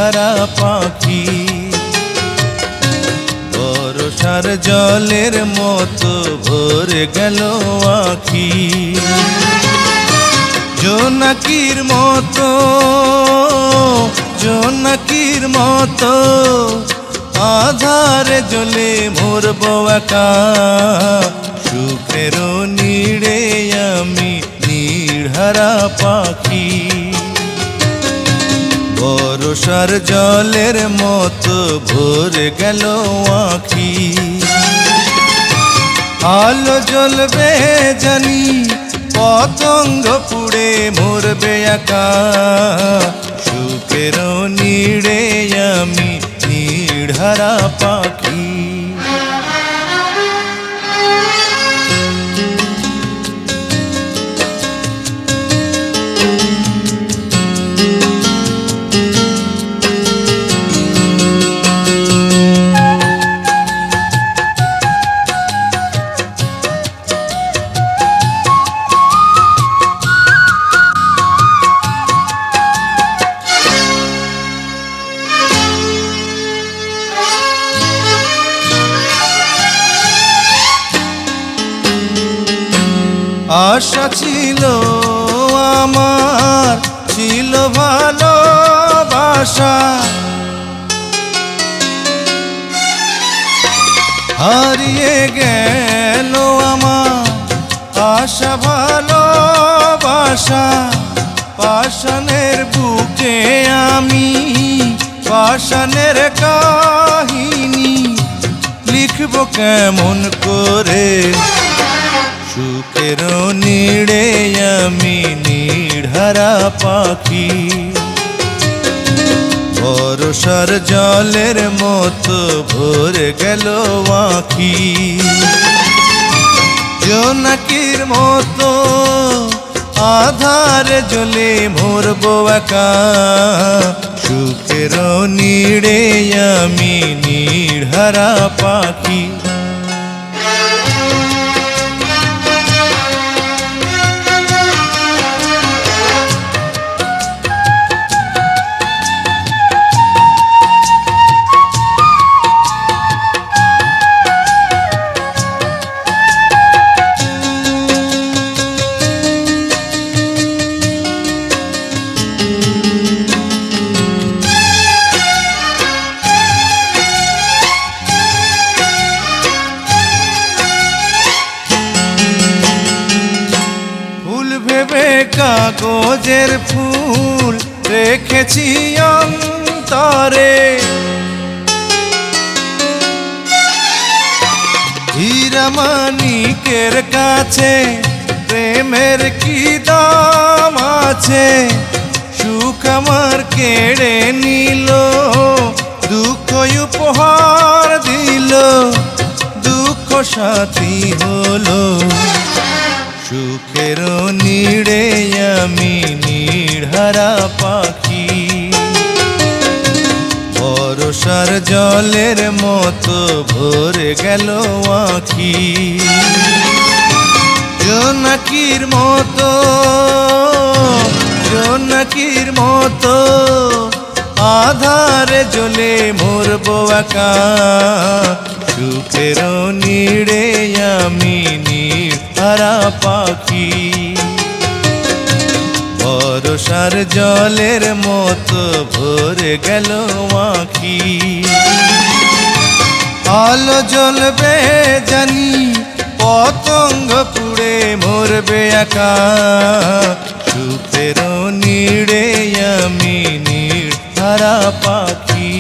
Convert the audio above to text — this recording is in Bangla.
নির্ধারা পাখি। বর্ষার জলের মতো ভরে গেল আখি, জোনাকির মতো জোনাকির মতো আধারে জ্বলে মরব একা। সুখের নীড়ে আমি নির্হারা পাখি। বর্ষার জলের মতো ভরে গেল আখি। আলো জ্বলবে জানি, পতঙ্গ পুড়ে মরবে একা। সুখের নীড়ে আমি নির্হারা পাখি। আশা ছিল আমার, ছিল ভালোবাসা, হারিয়ে গেল আমার আশা ভালোবাসা। পাষাণের বুকে আমি পাষাণের কাহিনী লিখব কেমন করে। সুখের নীড়ে আমি নির্হারা পাখি। বর্ষার জলের মতো ভরে গেল আখি, জোনাকির মতো আধারে জ্বলে মরব একা। সুখের নীড়ে আমি নির্হারা পাখি। কাগজের ফুল রেখেছি অন্তরে, হীরা মানিকের কাছে প্রেমের কি দাম আছে। সুখ আমার কেড়ে নিল, দুঃখ উপহার দিল, দুঃখ সাথী হলো। সুখের নীড়ে আমি নির্হারা পাখি। বর্ষার জলের মতো ভরে গেল আখি, জোনাকির মতো জোনাকির মতো আধারে জ্বলে মরব একা। সুখের নীড়ে আমি নির্হারা পাখি। বর্ষার জলের মতো ভরে গেল আখি। আলো জ্বলবে জানি, পতঙ্গ পুড়ে মরবে একা। সুখের নীড়ে আমি নির্হারা পাখি।